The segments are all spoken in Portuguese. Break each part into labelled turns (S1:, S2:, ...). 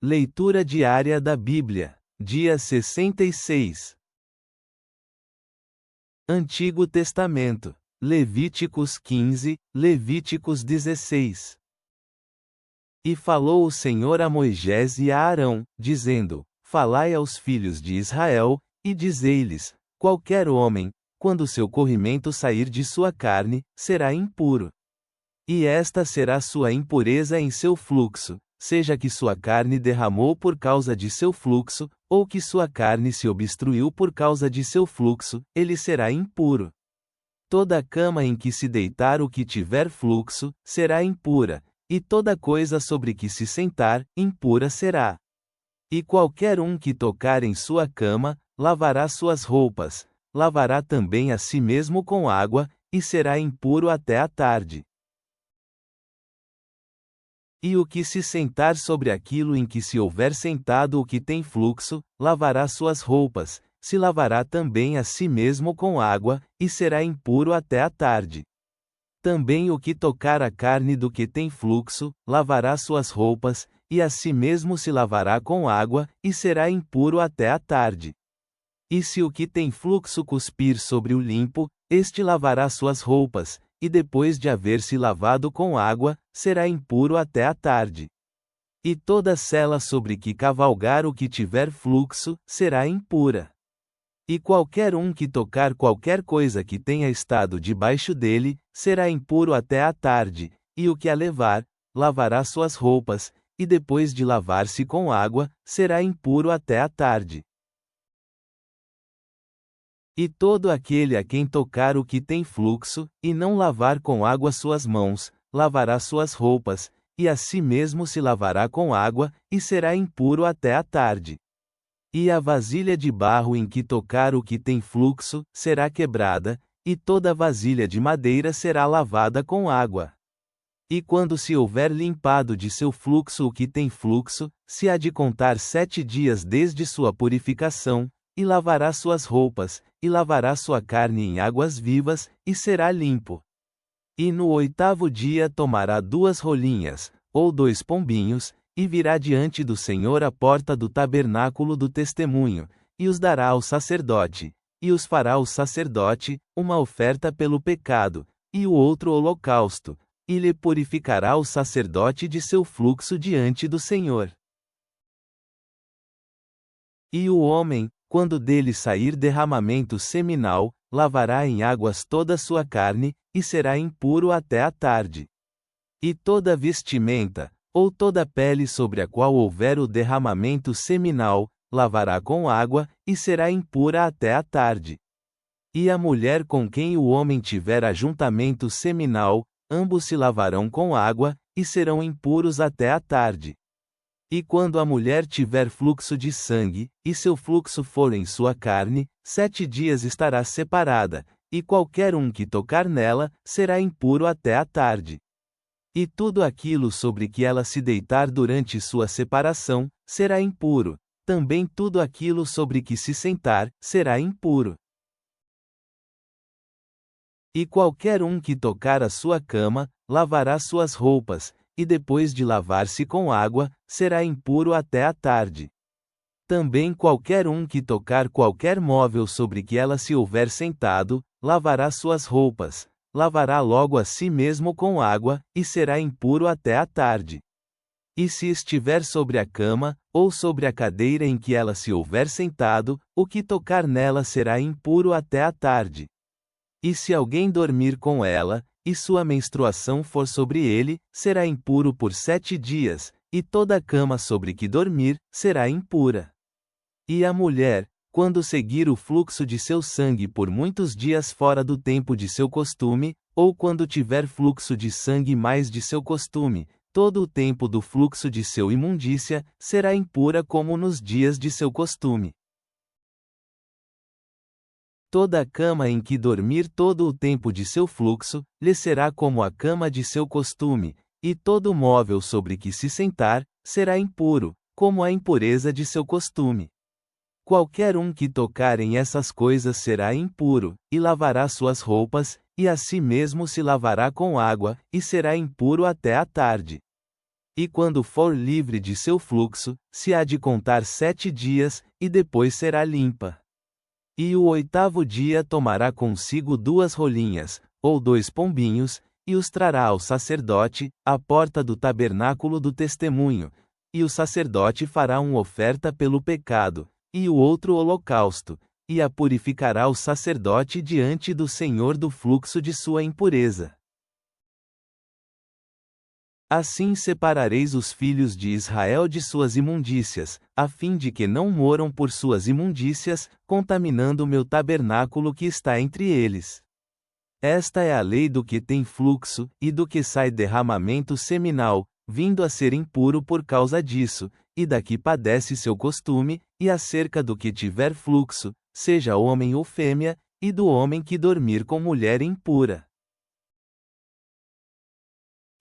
S1: Leitura diária da Bíblia. Dia 66. Antigo Testamento. Levíticos 15, Levíticos 16. E falou o Senhor a Moisés e a Arão, dizendo: Falai aos filhos de Israel, e dizei-lhes: Qualquer homem, quando seu corrimento sair de sua carne, será impuro. E esta será sua impureza em seu fluxo, seja que sua carne derramou por causa de seu fluxo, ou que sua carne se obstruiu por causa de seu fluxo, ele será impuro. Toda cama em que se deitar o que tiver fluxo, será impura, e toda coisa sobre que se sentar, impura será. E qualquer um que tocar em sua cama, lavará suas roupas, lavará também a si mesmo com água, e será impuro até a tarde. E o que se sentar sobre aquilo em que se houver sentado o que tem fluxo, lavará suas roupas, se lavará também a si mesmo com água, e será impuro até a tarde. Também o que tocar a carne do que tem fluxo, lavará suas roupas, e a si mesmo se lavará com água, e será impuro até a tarde. E se o que tem fluxo cuspir sobre o limpo, este lavará suas roupas, e depois de haver se lavado com água, será impuro até a tarde. E toda sela sobre que cavalgar o que tiver fluxo, será impura. E qualquer um que tocar qualquer coisa que tenha estado debaixo dele, será impuro até a tarde, e o que a levar, lavará suas roupas, e depois de lavar-se com água, será impuro até a tarde. E todo aquele a quem tocar o que tem fluxo, e não lavar com água suas mãos, lavará suas roupas, e a si mesmo se lavará com água, e será impuro até a tarde. E a vasilha de barro em que tocar o que tem fluxo, será quebrada, e toda vasilha de madeira será lavada com água. E quando se houver limpado de seu fluxo o que tem fluxo, se há de contar 7 dias desde sua purificação, e lavará suas roupas, e lavará sua carne em águas vivas, e será limpo. E no 8º dia tomará 2 rolinhas, ou 2 pombinhos, e virá diante do Senhor à porta do tabernáculo do testemunho, e os dará ao sacerdote, e os fará o sacerdote, uma oferta pelo pecado, e o outro holocausto, e lhe purificará o sacerdote de seu fluxo diante do Senhor. E o homem, quando dele sair derramamento seminal, lavará em águas toda a sua carne, e será impuro até a tarde. E toda vestimenta, ou toda pele sobre a qual houver o derramamento seminal, lavará com água, e será impura até a tarde. E a mulher com quem o homem tiver ajuntamento seminal, ambos se lavarão com água, e serão impuros até a tarde. E quando a mulher tiver fluxo de sangue, e seu fluxo for em sua carne, 7 dias estará separada, e qualquer um que tocar nela, será impuro até a tarde. E tudo aquilo sobre que ela se deitar durante sua separação, será impuro, também tudo aquilo sobre que se sentar, será impuro. E qualquer um que tocar a sua cama, lavará suas roupas, e depois de lavar-se com água, será impuro até a tarde. Também qualquer um que tocar qualquer móvel sobre que ela se houver sentado, lavará suas roupas, lavará logo a si mesmo com água, e será impuro até a tarde. E se estiver sobre a cama, ou sobre a cadeira em que ela se houver sentado, o que tocar nela será impuro até a tarde. E se alguém dormir com ela, e sua menstruação for sobre ele, será impuro por 7 dias, e toda cama sobre que dormir, será impura. E a mulher, quando seguir o fluxo de seu sangue por muitos dias fora do tempo de seu costume, ou quando tiver fluxo de sangue mais de seu costume, todo o tempo do fluxo de seu imundícia, será impura como nos dias de seu costume. Toda a cama em que dormir todo o tempo de seu fluxo, lhe será como a cama de seu costume, e todo móvel sobre que se sentar, será impuro, como a impureza de seu costume. Qualquer um que tocar em essas coisas será impuro, e lavará suas roupas, e a si mesmo se lavará com água, e será impuro até a tarde. E quando for livre de seu fluxo, se há de contar 7 dias, e depois será limpa. E o 8º dia tomará consigo 2 rolinhas, ou 2 pombinhos, e os trará ao sacerdote, à porta do tabernáculo do testemunho, e o sacerdote fará uma oferta pelo pecado, e o outro holocausto, e a purificará o sacerdote diante do Senhor do fluxo de sua impureza. Assim separareis os filhos de Israel de suas imundícias, a fim de que não moram por suas imundícias, contaminando o meu tabernáculo que está entre eles. Esta é a lei do que tem fluxo, e do que sai derramamento seminal, vindo a ser impuro por causa disso, e daqui padece seu costume, e acerca do que tiver fluxo, seja homem ou fêmea, e do homem que dormir com mulher impura.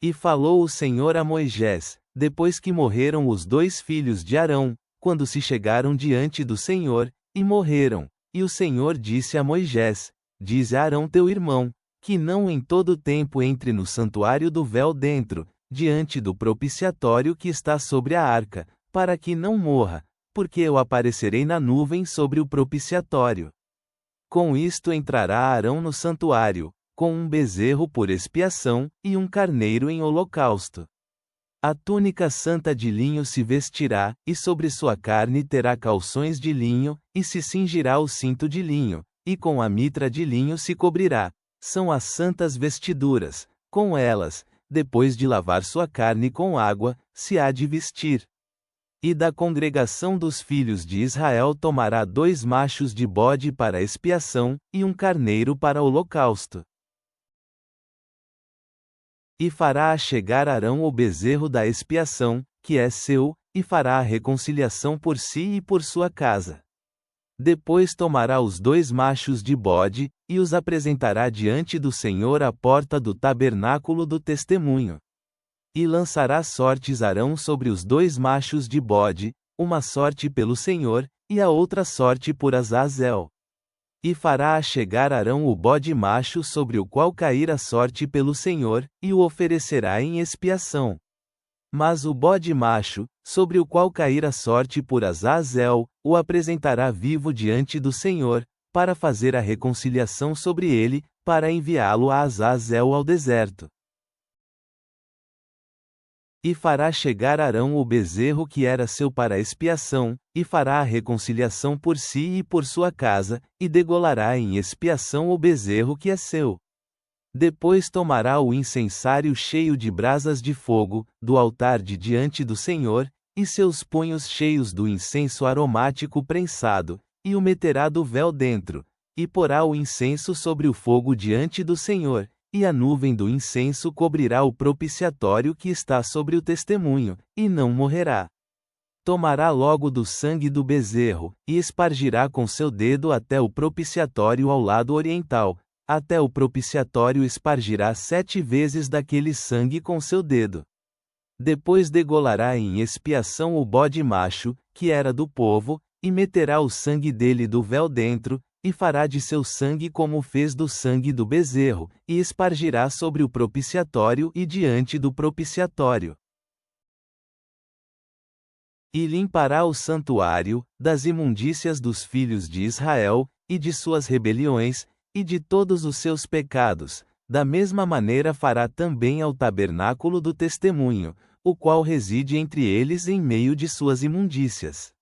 S1: E falou o Senhor a Moisés, depois que morreram os 2 filhos de Arão, quando se chegaram diante do Senhor, e morreram. E o Senhor disse a Moisés: Dize a Arão teu irmão, que não em todo tempo entre no santuário do véu dentro, diante do propiciatório que está sobre a arca, para que não morra, porque eu aparecerei na nuvem sobre o propiciatório. Com isto entrará Arão no santuário, com um bezerro por expiação, e um carneiro em holocausto. A túnica santa de linho se vestirá, e sobre sua carne terá calções de linho, e se cingirá o cinto de linho, e com a mitra de linho se cobrirá. São as santas vestiduras, com elas, depois de lavar sua carne com água, se há de vestir. E da congregação dos filhos de Israel tomará 2 machos de bode para expiação, e um carneiro para holocausto. E fará chegar Arão o bezerro da expiação, que é seu, e fará a reconciliação por si e por sua casa. Depois tomará os 2 machos de bode, e os apresentará diante do Senhor à porta do tabernáculo do testemunho. E lançará sortes Arão sobre os 2 machos de bode, uma sorte pelo Senhor, e a outra sorte por Azazel. E fará chegar Arão o bode macho sobre o qual cair a sorte pelo Senhor, e o oferecerá em expiação. Mas o bode macho, sobre o qual cair a sorte por Azazel, o apresentará vivo diante do Senhor, para fazer a reconciliação sobre ele, para enviá-lo a Azazel ao deserto. E fará chegar Arão o bezerro que era seu para expiação, e fará a reconciliação por si e por sua casa, e degolará em expiação o bezerro que é seu. Depois tomará o incensário cheio de brasas de fogo, do altar de diante do Senhor, e seus punhos cheios do incenso aromático prensado, e o meterá do véu dentro, e porá o incenso sobre o fogo diante do Senhor, e a nuvem do incenso cobrirá o propiciatório que está sobre o testemunho, e não morrerá. Tomará logo do sangue do bezerro, e espargirá com seu dedo até o propiciatório ao lado oriental. Até o propiciatório espargirá 7 vezes daquele sangue com seu dedo. Depois degolará em expiação o bode macho, que era do povo, e meterá o sangue dele do véu dentro, e fará de seu sangue como fez do sangue do bezerro, e espargirá sobre o propiciatório e diante do propiciatório. E limpará o santuário, das imundícias dos filhos de Israel, e de suas rebeliões, e de todos os seus pecados. Da mesma maneira fará também ao tabernáculo do testemunho, o qual reside entre eles em meio de suas imundícias.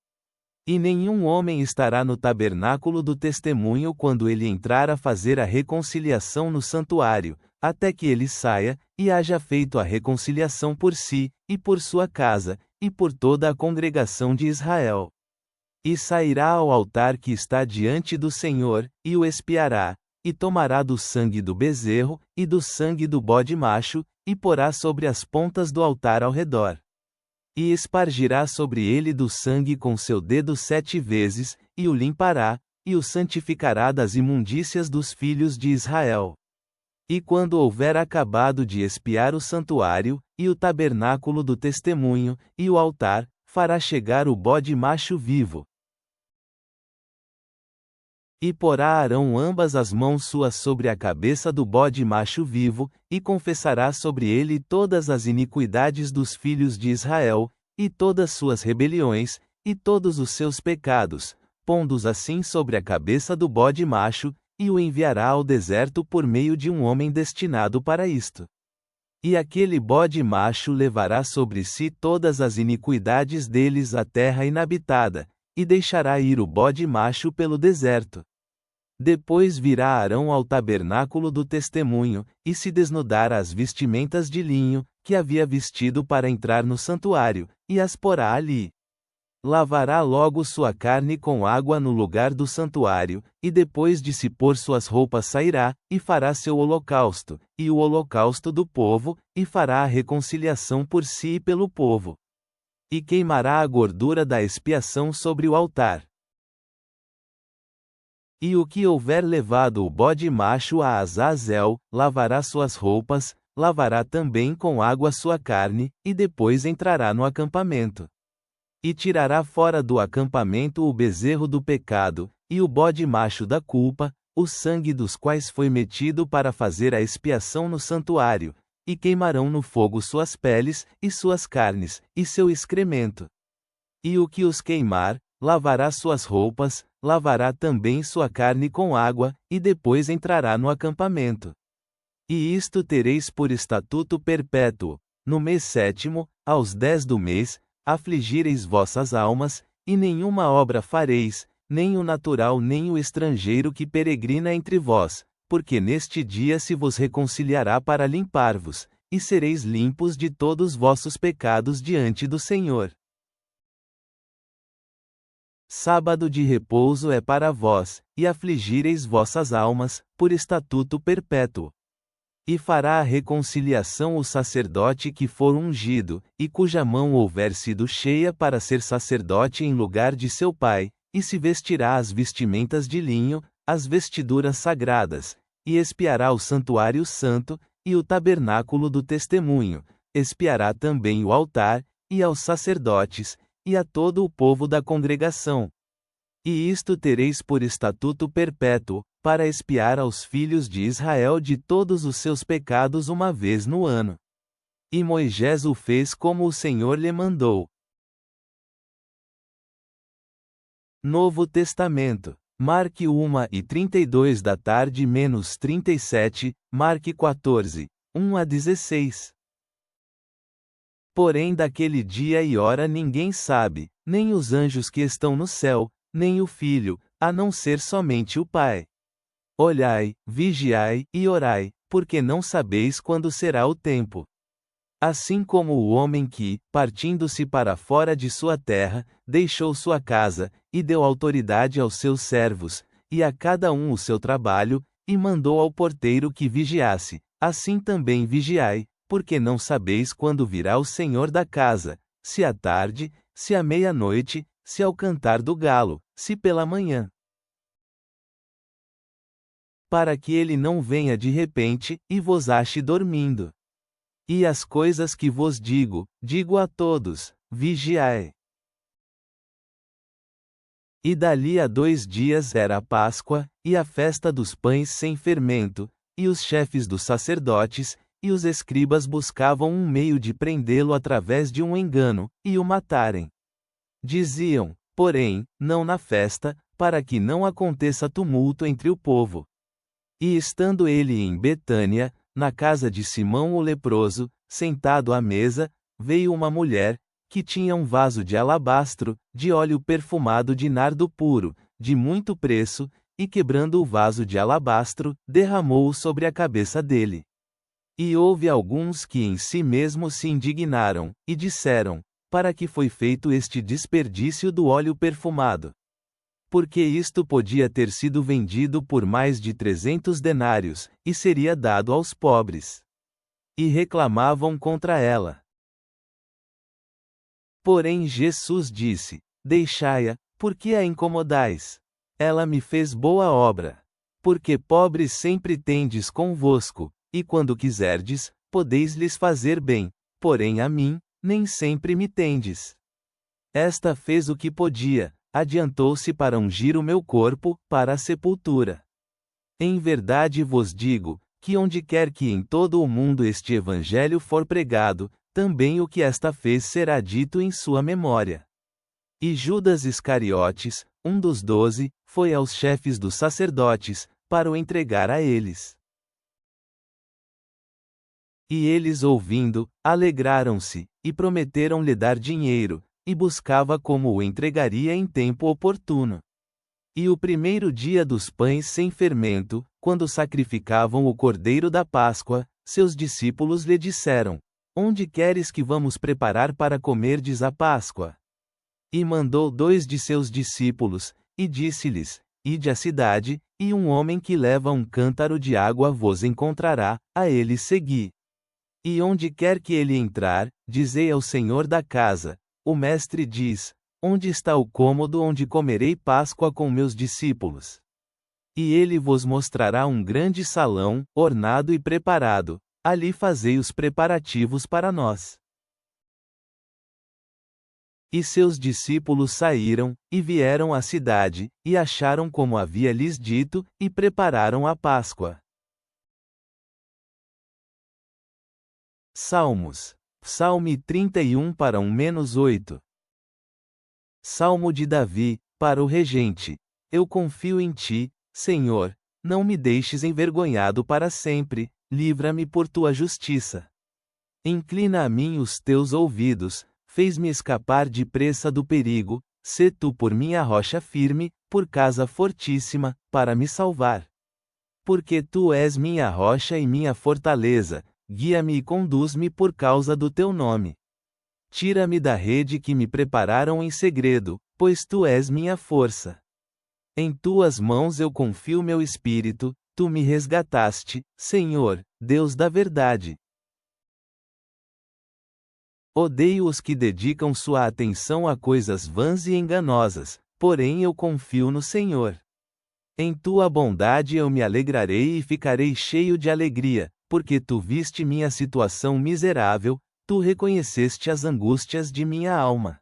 S1: E nenhum homem estará no tabernáculo do testemunho quando ele entrar a fazer a reconciliação no santuário, até que ele saia, e haja feito a reconciliação por si, e por sua casa, e por toda a congregação de Israel. E sairá ao altar que está diante do Senhor, e o expiará, e tomará do sangue do bezerro, e do sangue do bode macho, e porá sobre as pontas do altar ao redor. E espargirá sobre ele do sangue com seu dedo 7 vezes, e o limpará, e o santificará das imundícias dos filhos de Israel. E quando houver acabado de expiar o santuário, e o tabernáculo do testemunho, e o altar, fará chegar o bode macho vivo. E porá Arão ambas as mãos suas sobre a cabeça do bode macho vivo, e confessará sobre ele todas as iniquidades dos filhos de Israel, e todas suas rebeliões, e todos os seus pecados, pondo-os assim sobre a cabeça do bode macho, e o enviará ao deserto por meio de um homem destinado para isto. E aquele bode macho levará sobre si todas as iniquidades deles à terra inabitada, e deixará ir o bode macho pelo deserto. Depois virá Arão ao tabernáculo do testemunho, e se desnudará as vestimentas de linho, que havia vestido para entrar no santuário, e as porá ali. Lavará logo sua carne com água no lugar do santuário, e depois de se pôr suas roupas sairá, e fará seu holocausto, e o holocausto do povo, e fará a reconciliação por si e pelo povo. E queimará a gordura da expiação sobre o altar. E o que houver levado o bode macho a Azazel, lavará suas roupas, lavará também com água sua carne, e depois entrará no acampamento. E tirará fora do acampamento o bezerro do pecado, e o bode macho da culpa, o sangue dos quais foi metido para fazer a expiação no santuário, e queimarão no fogo suas peles, e suas carnes, e seu excremento. E o que os queimar, lavará suas roupas, lavará também sua carne com água, e depois entrará no acampamento. E isto tereis por estatuto perpétuo: no mês 7º, aos 10 do mês, afligireis vossas almas, e nenhuma obra fareis, nem o natural nem o estrangeiro que peregrina entre vós, porque neste dia se vos reconciliará para limpar-vos, e sereis limpos de todos vossos pecados diante do Senhor. Sábado de repouso é para vós, e afligireis vossas almas, por estatuto perpétuo. E fará a reconciliação o sacerdote que for ungido, e cuja mão houver sido cheia para ser sacerdote em lugar de seu pai, e se vestirá as vestimentas de linho, as vestiduras sagradas, e espiará o santuário santo, e o tabernáculo do testemunho, espiará também o altar, e aos sacerdotes, e a todo o povo da congregação. E isto tereis por estatuto perpétuo, para expiar aos filhos de Israel de todos os seus pecados uma vez no ano. E Moisés o fez como o Senhor lhe mandou. Novo Testamento. Marque 1:32 da tarde menos 37, Marque 14, 1-16. Porém daquele dia e hora ninguém sabe, nem os anjos que estão no céu, nem o Filho, a não ser somente o Pai. Olhai, vigiai, e orai, porque não sabeis quando será o tempo. Assim como o homem que, partindo-se para fora de sua terra, deixou sua casa, e deu autoridade aos seus servos, e a cada um o seu trabalho, e mandou ao porteiro que vigiasse, assim também vigiai, porque não sabeis quando virá o Senhor da casa, se à tarde, se à meia-noite, se ao cantar do galo, se pela manhã. Para que ele não venha de repente, e vos ache dormindo. E as coisas que vos digo, digo a todos: vigiai. E dali a 2 dias era a Páscoa, e a festa dos pães sem fermento, e os chefes dos sacerdotes, e os escribas buscavam um meio de prendê-lo através de um engano, e o matarem. Diziam, porém, não na festa, para que não aconteça tumulto entre o povo. E estando ele em Betânia, na casa de Simão o leproso, sentado à mesa, veio uma mulher, que tinha um vaso de alabastro, de óleo perfumado de nardo puro, de muito preço, e quebrando o vaso de alabastro, derramou-o sobre a cabeça dele. E houve alguns que em si mesmos se indignaram, e disseram: para que foi feito este desperdício do óleo perfumado? Porque isto podia ter sido vendido por mais de 300 denários, e seria dado aos pobres. E reclamavam contra ela. Porém Jesus disse: deixai-a, porque a incomodais? Ela me fez boa obra. Porque pobres sempre tendes convosco, e quando quiserdes, podeis lhes fazer bem, porém a mim, nem sempre me tendes. Esta fez o que podia, adiantou-se para ungir o meu corpo, para a sepultura. Em verdade vos digo, que onde quer que em todo o mundo este evangelho for pregado, também o que esta fez será dito em sua memória. E Judas Iscariotes, um dos 12, foi aos chefes dos sacerdotes, para o entregar a eles. E eles ouvindo, alegraram-se, e prometeram-lhe dar dinheiro, e buscava como o entregaria em tempo oportuno. E o primeiro dia dos pães sem fermento, quando sacrificavam o cordeiro da Páscoa, seus discípulos lhe disseram: Onde queres que vamos preparar para comerdes a Páscoa? E mandou 2 de seus discípulos, e disse-lhes: Ide à cidade, e um homem que leva um cântaro de água vos encontrará, a ele segui. E onde quer que ele entrar, dizei ao senhor da casa: O mestre diz: Onde está o cômodo onde comerei Páscoa com meus discípulos? E ele vos mostrará um grande salão, ornado e preparado. Ali fazei os preparativos para nós. E seus discípulos saíram, e vieram à cidade, e acharam como havia lhes dito, e prepararam a Páscoa. Salmos. Psalme 31 para 1-8. Salmo de Davi, para o regente. Eu confio em ti, Senhor, não me deixes envergonhado para sempre, livra-me por tua justiça. Inclina a mim os teus ouvidos, fez-me escapar depressa do perigo, sê tu por minha rocha firme, por casa fortíssima, para me salvar. Porque tu és minha rocha e minha fortaleza, guia-me e conduz-me por causa do teu nome. Tira-me da rede que me prepararam em segredo, pois tu és minha força. Em tuas mãos eu confio meu espírito, tu me resgataste, Senhor, Deus da verdade. Odeio os que dedicam sua atenção a coisas vãs e enganosas, porém eu confio no Senhor. Em tua bondade eu me alegrarei e ficarei cheio de alegria, porque tu viste minha situação miserável, tu reconheceste as angústias de minha alma.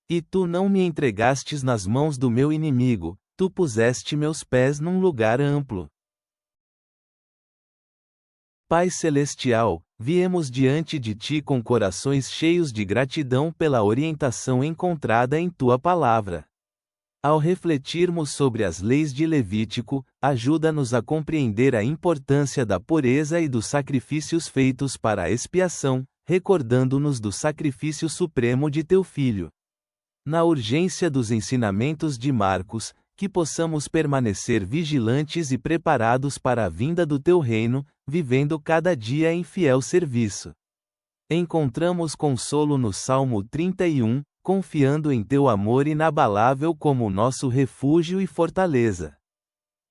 S1: E tu não me entregastes nas mãos do meu inimigo, tu puseste meus pés num lugar amplo. Pai Celestial, viemos diante de ti com corações cheios de gratidão pela orientação encontrada em tua palavra. Ao refletirmos sobre as leis de Levítico, ajuda-nos a compreender a importância da pureza e dos sacrifícios feitos para a expiação, recordando-nos do sacrifício supremo de teu Filho. Na urgência dos ensinamentos de Marcos, que possamos permanecer vigilantes e preparados para a vinda do teu reino, vivendo cada dia em fiel serviço. Encontramos consolo no Salmo 31, confiando em teu amor inabalável como nosso refúgio e fortaleza.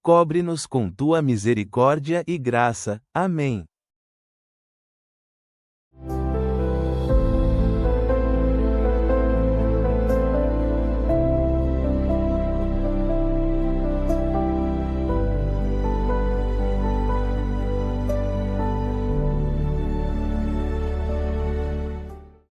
S1: Cobre-nos com tua misericórdia e graça. Amém.